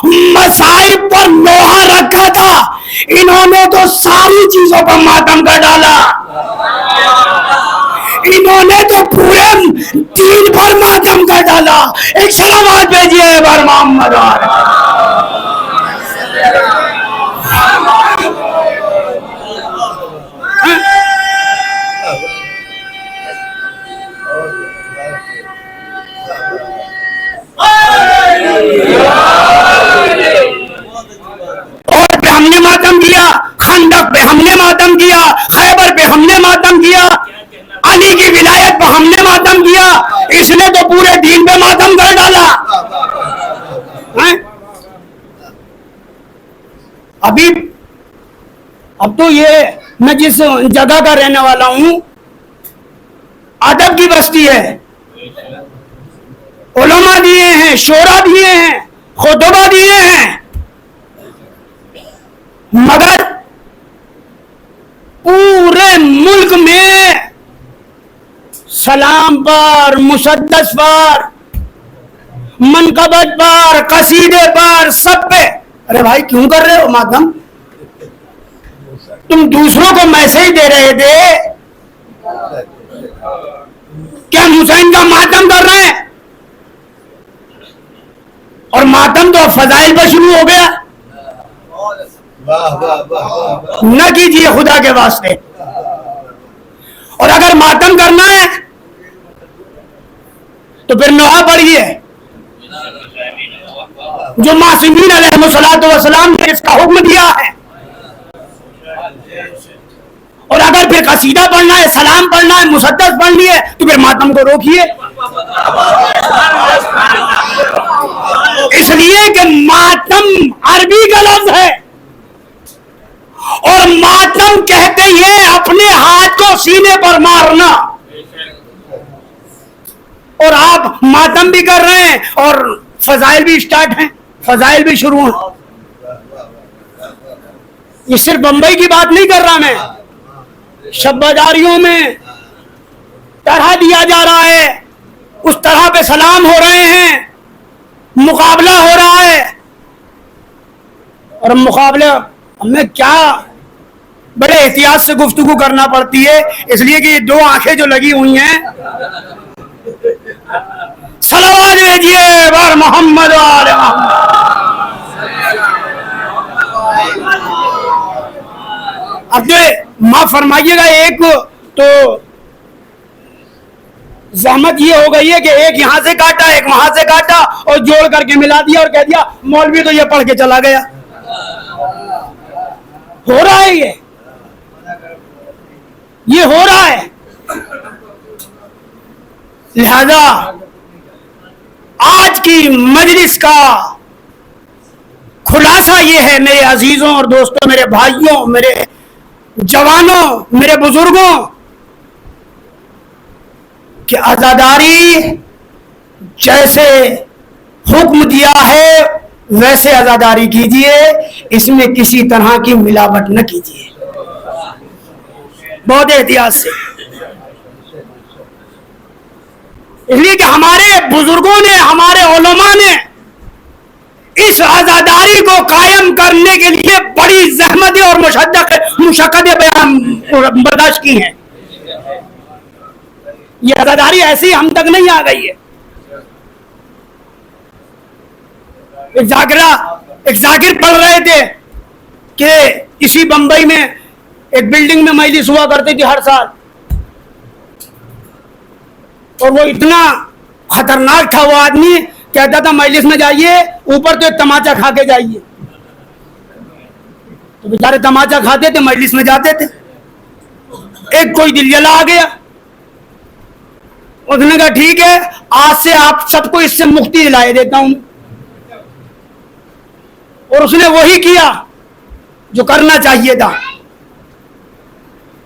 S1: مصائب پر نوحہ رکھا تھا، انہوں نے تو ساری چیزوں پر ماتم کر ڈالا، انہوں نے تو پورے دین پر ماتم کر ڈالا۔ ایک سلامات بھیجیے بر محمد۔ اور پہ ہم نے ماتم کیا، خندق پہ ہم نے ماتم کیا، خیبر پہ ہم نے ماتم کیا، علی کی ولایت پہ ہم نے ماتم کیا، اس نے تو پورے دین پہ ماتم کر ڈالا۔ اب تو یہ میں جس جگہ کا رہنے والا ہوں، ادب کی بستی ہے، علماء دیے ہیں، شورا دیے ہیں، خطبہ دیے ہیں، مگر پورے ملک میں سلام پر، مسدس پر، منقبت پر، قصیدے پر، سب پہ۔ ارے بھائی کیوں کر رہے ہو ماتم؟ تم دوسروں کو میسج دے رہے تھے، کیا حسین کا ماتم کر رہے ہیں؟ اور ماتم تو فضائل پر شروع ہو گیا۔ نہ کیجیے خدا کے واسطے۔ اور اگر ماتم کرنا ہے تو پھر نوحہ پڑھیے، جو معصومین علیہ الصلوۃ والسلام نے اس کا حکم دیا ہے۔ اور اگر پھر قصیدہ پڑھنا ہے، سلام پڑھنا ہے، مسدس پڑھنی ہے تو پھر ماتم کو روکیے، اس لیے کہ ماتم عربی کا لفظ ہے اور ماتم کہتے ہیں اپنے ہاتھ کو سینے پر مارنا، اور آپ ماتم بھی کر رہے ہیں اور فضائل بھی اسٹارٹ ہیں، فضائل بھی شروع ہیں۔ یہ صرف بمبئی کی بات نہیں کر رہا میں، شب بازاریوں میں طرح دیا جا رہا ہے، اس طرح پہ سلام ہو رہے ہیں، مقابلہ ہو رہا ہے، اور مقابلہ ہمیں کیا بڑے احتیاط سے گفتگو کرنا پڑتی ہے، اس لیے کہ یہ دو آنکھیں جو لگی ہوئی ہیں، صلوات بھیجیے بار محمد و آل محمد۔ اب معاف فرمائیے گا، ایک تو زحمت یہ ہو گئی ہے کہ ایک یہاں سے کاٹا ایک وہاں سے کاٹا اور جوڑ کر کے ملا دیا اور کہہ دیا مولوی تو یہ پڑھ کے چلا گیا۔ ہو رہا ہے یہ ہو رہا ہے۔ لہذا آج کی مجلس کا خلاصہ یہ ہے میرے عزیزوں اور دوستوں، میرے بھائیوں، میرے جوانوں، میرے بزرگوں، کہ عزاداری جیسے حکم دیا ہے ویسے عزاداری کیجئے، اس میں کسی طرح کی ملاوٹ نہ کیجئے، بہت احتیاط سے۔ اس لیے کہ ہمارے بزرگوں نے، ہمارے علماء نے اس عزاداری کو قائم کرنے کے لیے بڑی زحمتیں اور مشقتیں برداشت کی ہیں۔ یہ عزاداری ایسی ہم تک نہیں آ گئی ہے۔ ایک ذاکر پڑھ رہے تھے کہ اسی بمبئی میں ایک بلڈنگ میں مجلس ہوا کرتی تھی ہر سال، اور وہ اتنا خطرناک تھا، وہ آدمی کہتا تھا مجلس میں جائیے اوپر تو ایک تماچا کھا کے جائیے، تو بیچارے تماچا کھاتے تھے، مجلس میں جاتے تھے۔ ایک کوئی دل جلا آ گیا، اس نے کہا ٹھیک ہے آج سے آپ سب کو اس سے مکتی دلائے دیتا ہوں، اور اس نے وہی کیا جو کرنا چاہیے تھا۔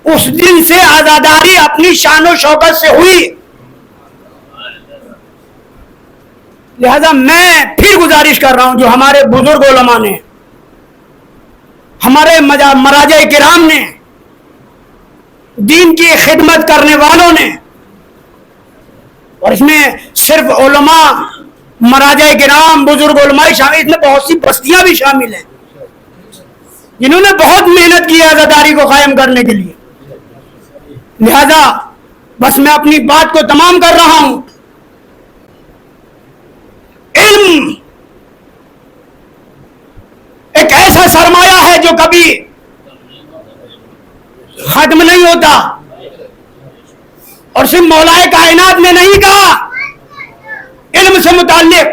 S1: اس دن سے عزاداری اپنی شان و شوکت سے ہوئی۔ لہذا میں پھر گزارش کر رہا ہوں، جو ہمارے بزرگ علماء نے، ہمارے مراجع کرام نے، دین کی خدمت کرنے والوں نے، اور اس میں صرف علماء، مراجع کرام، بزرگ علماء شامل، اس میں بہت سی بستیاں بھی شامل ہیں جنہوں نے بہت محنت کی ہے عزاداری کو قائم کرنے کے لیے۔ لہذا بس میں اپنی بات کو تمام کر رہا ہوں۔ علم ایک ایسا سرمایہ ہے جو کبھی ختم نہیں ہوتا، اور صرف مولا کائنات نے نہیں کہا علم سے متعلق،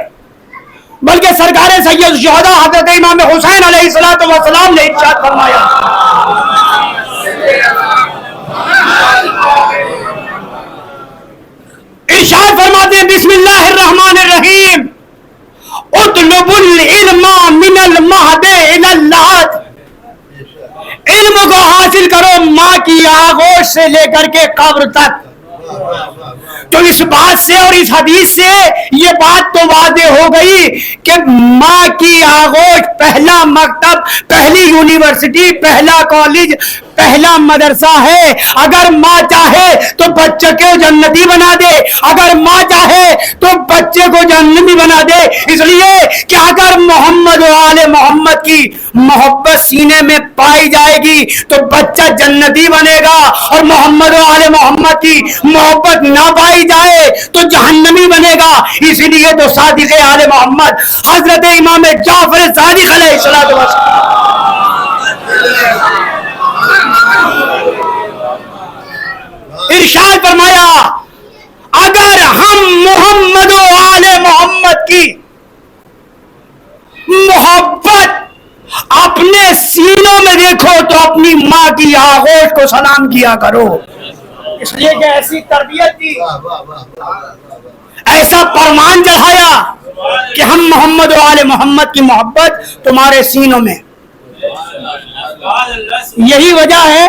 S1: بلکہ سرکار سید الشہداء حضرت امام حسین علیہ السلام نے ارشاد فرمایا، ارشاد فرماتے ہیں بسم اللہ الرحمن الرحیم، اطلب العلم من المہد الی اللحد، علم کو حاصل کرو ماں کی آغوش سے لے کر کے قبر تک۔ تو اس بات سے اور اس حدیث سے یہ بات تو واضح ہو گئی کہ ماں کی آغوش پہلا مکتب، پہلی یونیورسٹی، پہلا کالج، پہلا مدرسہ ہے۔ اگر ماں چاہے تو بچے کو جنتی بنا دے، اگر ماں چاہے تو بچے کو جنتی بنا دے، اس لیے کہ اگر محمد و آل محمد کی محبت سینے میں پائی جائے گی تو بچہ جنتی بنے گا، اور محمد و آل محمد کی محبت نہ پائی جائے تو جہنمی بنے گا۔ اسی لیے تو صادق آل محمد حضرت امام جعفر صادق علیہ السلام ارشاد فرمایا، اگر ہم محمد و آل محمد کی محبت اپنے سینوں میں دیکھو تو اپنی ماں کی آغوش کو سلام کیا کرو، اس لیے کہ ایسی تربیت دی، ایسا فرمان چڑھایا کہ ہم محمد و آل محمد کی محبت تمہارے سینوں میں۔ یہی وجہ ہے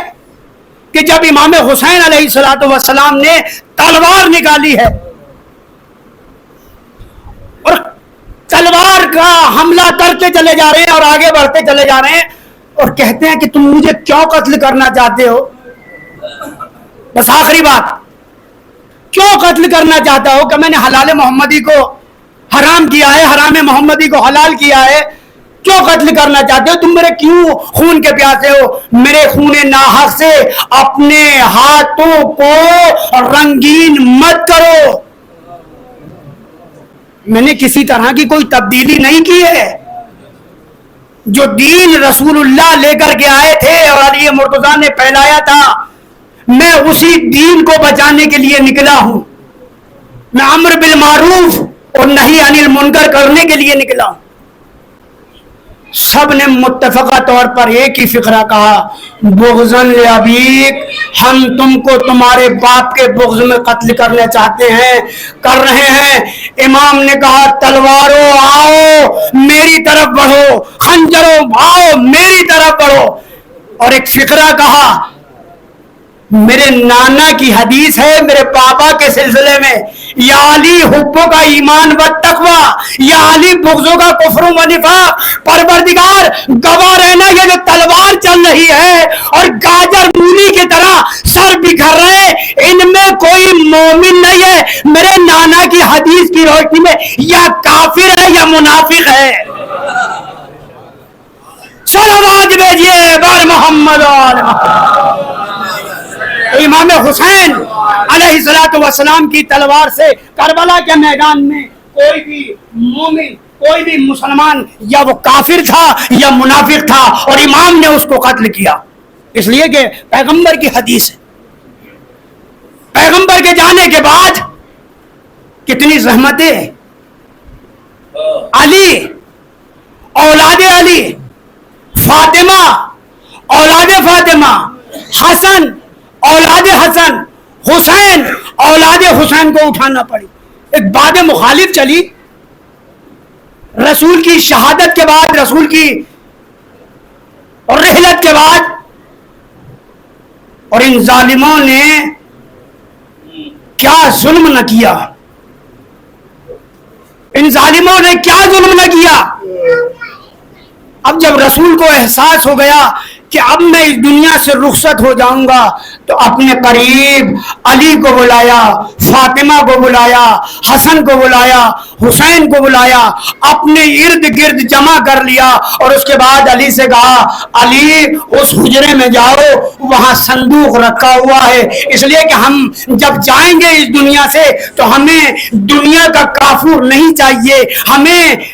S1: کہ جب امام حسین علیہ الصلوۃ والسلام نے تلوار نکالی ہے اور تلوار کا حملہ کرتے چلے جا رہے ہیں اور آگے بڑھتے چلے جا رہے ہیں اور کہتے ہیں کہ تم مجھے کیوں قتل کرنا چاہتے ہو؟ بس آخری بات، کیوں قتل کرنا چاہتا ہو؟ کہ میں نے حلال محمدی کو حرام کیا ہے، حرام محمدی کو حلال کیا ہے، کیوں قتل کرنا چاہتے ہو؟ تم میرے کیوں خون کے پیاسے ہو؟ میرے خون ناحق سے اپنے ہاتھوں کو رنگین مت کرو۔ میں نے کسی طرح کی کوئی تبدیلی نہیں کی ہے، جو دین رسول اللہ لے کر کے آئے تھے اور علی مرتضیٰ نے پھیلایا تھا، میں اسی دین کو بچانے کے لیے نکلا ہوں۔ میں امر بالمعروف اور نہی عن المنکر کرنے کے لیے نکلا ہوں۔ سب نے متفقہ طور پر ایک ہی فقرہ کہا، بغضاً لابیک، ہم تم کو تمہارے باپ کے بغض میں قتل کرنا چاہتے ہیں، کر رہے ہیں۔ امام نے کہا تلواروں آؤ میری طرف بڑھو، خنجروں آؤ میری طرف بڑھو۔ اور ایک فقرہ کہا، میرے نانا کی حدیث ہے میرے پاپا کے سلسلے میں، یا علی حبوں کا ایمان و تقوی، یا علی بغضوں کا کفر و نفاق۔ پروردگار گواہ رہنا، یہ جو تلوار چل رہی ہے اور گاجر مولی کی طرح سر بکھر رہے، ان میں کوئی مومن نہیں ہے۔ میرے نانا کی حدیث کی روشنی میں یا کافر ہے یا منافق ہے۔ صلوات بھیجیے بار محمد وآل محمد۔ امام حسین علیہ الصلوۃ والسلام کی تلوار سے کربلا کے میدان میں کوئی بھی مومن، کوئی بھی مسلمان، یا وہ کافر تھا یا منافق تھا، اور امام نے اس کو قتل کیا، اس لیے کہ پیغمبر کی حدیث ہے۔ پیغمبر کے جانے کے بعد کتنی زحمتیں، علی اولاد علی، فاطمہ اولاد فاطمہ، حسن اولاد حسن، حسین اولاد حسین کو اٹھانا پڑی۔ ایک بات مخالف چلی، رسول کی شہادت کے بعد، رسول کی رحلت کے بعد، اور ان ظالموں نے کیا ظلم نہ کیا، ان ظالموں نے کیا ظلم نہ کیا۔ اب جب رسول کو احساس ہو گیا کہ اب میں اس دنیا سے رخصت ہو جاؤں گا، تو اپنے قریب علی کو بلایا، فاطمہ کو بلایا، حسن کو بلایا، حسین کو بلایا، اپنے ارد گرد جمع کر لیا، اور اس کے بعد علی سے کہا، علی اس حجرے میں جاؤ، وہاں صندوق رکھا ہوا ہے، اس لیے کہ ہم جب جائیں گے اس دنیا سے تو ہمیں دنیا کا کافور نہیں چاہیے، ہمیں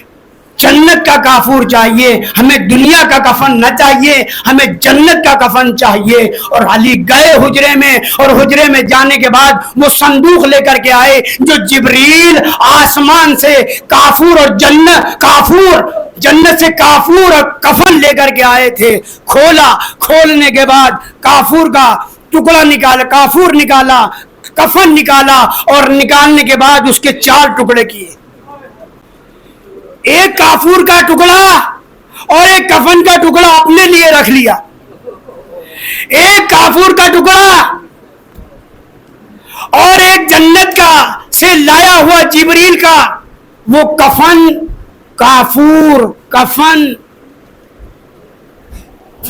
S1: جنت کا کافور چاہیے، ہمیں دنیا کا کفن نہ چاہیے، ہمیں جنت کا کفن چاہیے۔ اور علی گئے حجرے میں، اور حجرے میں جانے کے بعد وہ صندوق لے کر کے آئے جو جبریل آسمان سے کافور اور جنت سے کافور اور کفن لے کر کے آئے تھے۔ کھولا، کھولنے کے بعد کافور کا ٹکڑا نکالا، کافور نکالا، کفن نکالا، اور نکالنے کے بعد اس کے 4 ٹکڑے کیے، ایک کافور کا ٹکڑا اور ایک کفن کا ٹکڑا اپنے لیے رکھ لیا، ایک کافور کا ٹکڑا اور ایک جنت کا سے لایا ہوا جبریل کا وہ کفن، کافور کفن،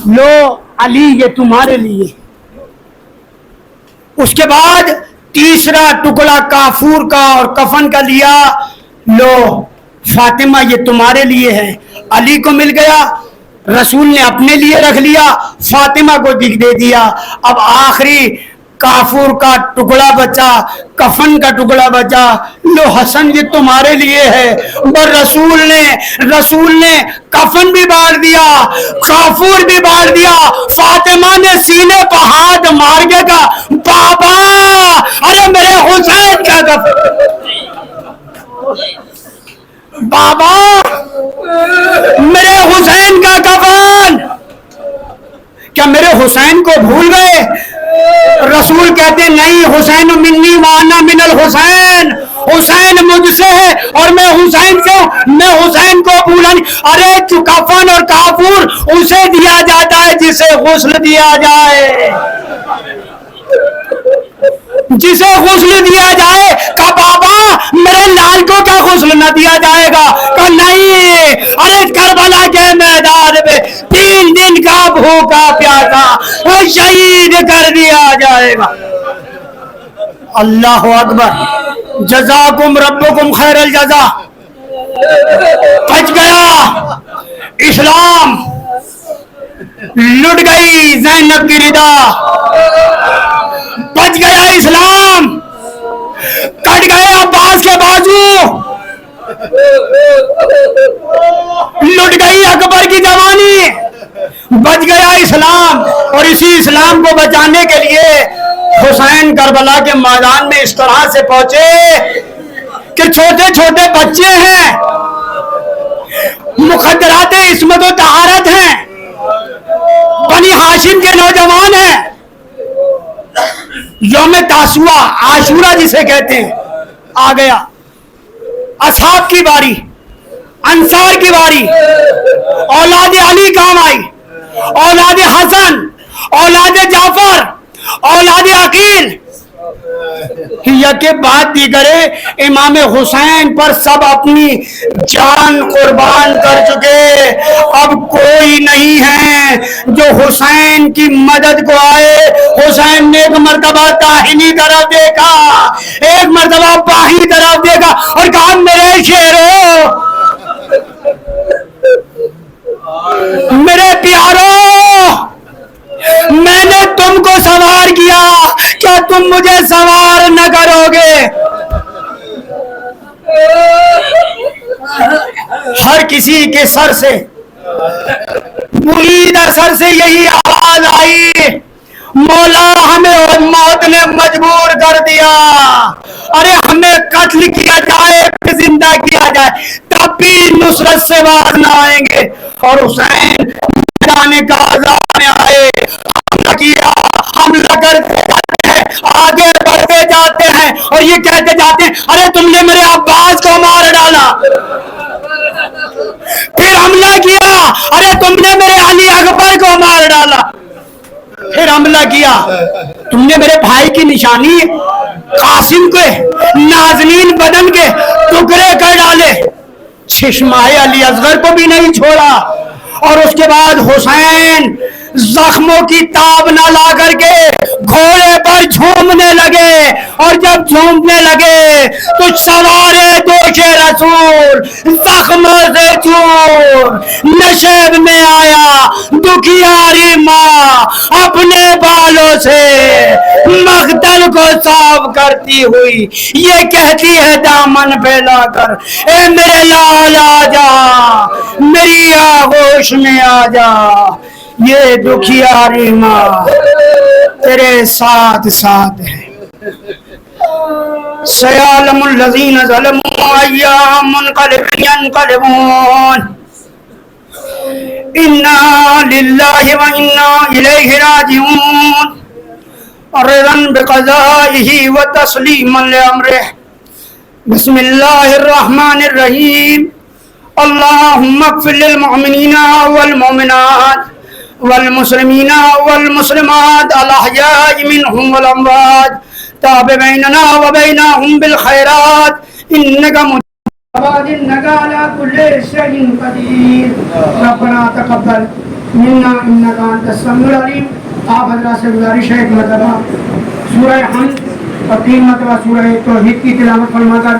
S1: لو علی یہ تمہارے لیے۔ اس کے بعد تیسرا ٹکڑا کافور کا اور کفن کا لیا، لو فاطمہ یہ تمہارے لیے ہے۔ علی کو مل گیا، رسول نے اپنے لیے رکھ لیا، فاطمہ کو دے دیا۔ اب آخری کافور کا ٹکڑا بچا، کفن کا ٹکڑا بچا، لو حسن یہ تمہارے لیے ہے۔ اور رسول نے کفن بھی بانٹ دیا، کافور بھی بانٹ دیا۔ فاطمہ نے سینے پر ہاتھ مار کے کہا، بابا ارے میرے حسین کا کفن، بابا میرے حسین کا کفن۔ کیا میرے حسین کو بھول گئے؟ رسول کہتے نہیں، حسین منی وانا من الحسین، حسین مجھ سے ہے اور میں حسین سے ہوں، میں حسین کو بھولا نہیں۔ ارے کفن اور کافور اسے دیا جاتا ہے جسے غسل دیا جائے، جسے غسل دیا جائے۔ کہا بابا میرے لال کو کیا غسل نہ دیا جائے گا؟ کہا نہیں، ارے کربلا کے میدان میں 3 دن کا بھوکا پیاسا وہ شہید کر دیا جائے گا۔ اللہ اکبر، جزاکم ربکم خیر الجزا۔ بچ گیا اسلام، لٹ گئی زینب کی ردا، بچ گیا اسلام، کٹ گئے عباس کے بازو، لٹ گئی اکبر کی جوانی، بچ گیا اسلام۔ اور اسی اسلام کو بچانے کے لیے حسین کربلا کے میدان میں اس طرح سے پہنچے کہ چھوٹے چھوٹے بچے ہیں، مخدرات عصمت و طہارت ہیں، بنی ہاشم کے نوجوان ہیں، یوم تاسوعہ عاشورہ جسے کہتے ہیں آ گیا، اصحاب کی باری، انصار کی باری، اولاد علی کام آئی، اولاد حسن، اولاد جعفر، اولاد عقیل، کے بعد دیگر امام حسین پر سب اپنی جان قربان کر چکے۔ اب کوئی نہیں ہے جو حسین کی مدد کو آئے۔ حسین نے ایک مرتبہ داہنی طرف دیکھا، ایک مرتبہ بائیں طرف دیکھا اور کہا میرے شیرو، میرے پیارو، میں نے تم کو سوار کیا، کیا تم مجھے سوار نہ کرو گے؟ ہر کسی کے سر سے، مریدہ سر سے یہی آواز آئی، مولا ہمیں موت نے مجبور کر دیا، ارے ہمیں قتل کیا جائے پھر زندہ کیا جائے تب بھی نصرت سے باز نہ آئیں گے۔ اور حسین میدان غزہ میں آئے، حملہ کیا، حملہ کرتے جاتے ہیں، آگے بڑھتے جاتے ہیں اور یہ کہتے جاتے ہیں ارے تم نے میرے عباس کو مار ڈالا، پھر حملہ کیا، ارے تم نے میرے علی اکبر کو مار ڈالا، پھر حملہ کیا، تم نے میرے بھائی کی نشانی قاسم کے نازنین بدن کے ٹکڑے کر ڈالے، چشمائے علی اصغر کو بھی نہیں چھوڑا۔ اور اس کے بعد حسین زخموں کی تاب نہ لا کر کے گھوڑے پر جھومنے لگے، اور جب جھومنے لگے تو سوارے دوش رسول زخموں سے چور، نشیب میں آیا دکھیاری ماں اپنے بالوں سے مقتل کو صاف کرتی ہوئی یہ کہتی ہے دامن پھیلا کر، اے میرے لال آ جا، میری آغوش میں آ جا، یہ دکھیاری ماں تیرے ساتھ ساتھ ہے۔ سیعلم الذین ظلموا ای منقلب ینقلبون، انا للہ و انا الیہ راجعون، رضا بقضائہ و تسلیما لامرہ۔ بسم اللہ الرحمن الرحیم، اللہم اغفر للمؤمنین والمؤمنات والمسلمین والمسلمات الاحیاء منهم والاموات، تاب بیننا وبینہم بالخیرات انکا انك على كل شيء قدير، ربنا تقبل منا انك انت السميع العليم۔ آپ حضرات سے گزارش ہے ایک مرتبہ سورہ حمد اور 3 مرتبہ سورہ توحید کی تلاوت فرما کر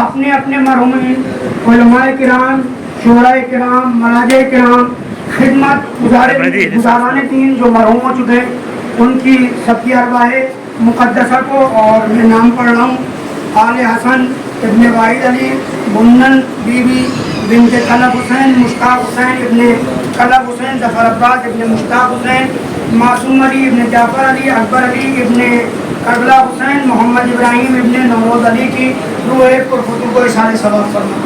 S1: اپنے اپنے مرحومین علماء کرام، شعراء کرام، مراجع کرام، خدمت گزاران دین جو مرحوم ہو چکے ان کی سب کی ارواح مقدسہ کو، اور میں نام پڑھ رہا ہوں، آل حسن ابن واحد علی، بنن بی بی بنت کلب حسین، مشتاق حسین ابن کلب حسین، ظفر عباس ابن مشتاق حسین، معصوم علی ابن جعفر علی، اکبر علی ابن کربلا حسین، محمد ابراہیم ابن نوروز علی کی روح پرفتو کو اشارے ثواب فرما۔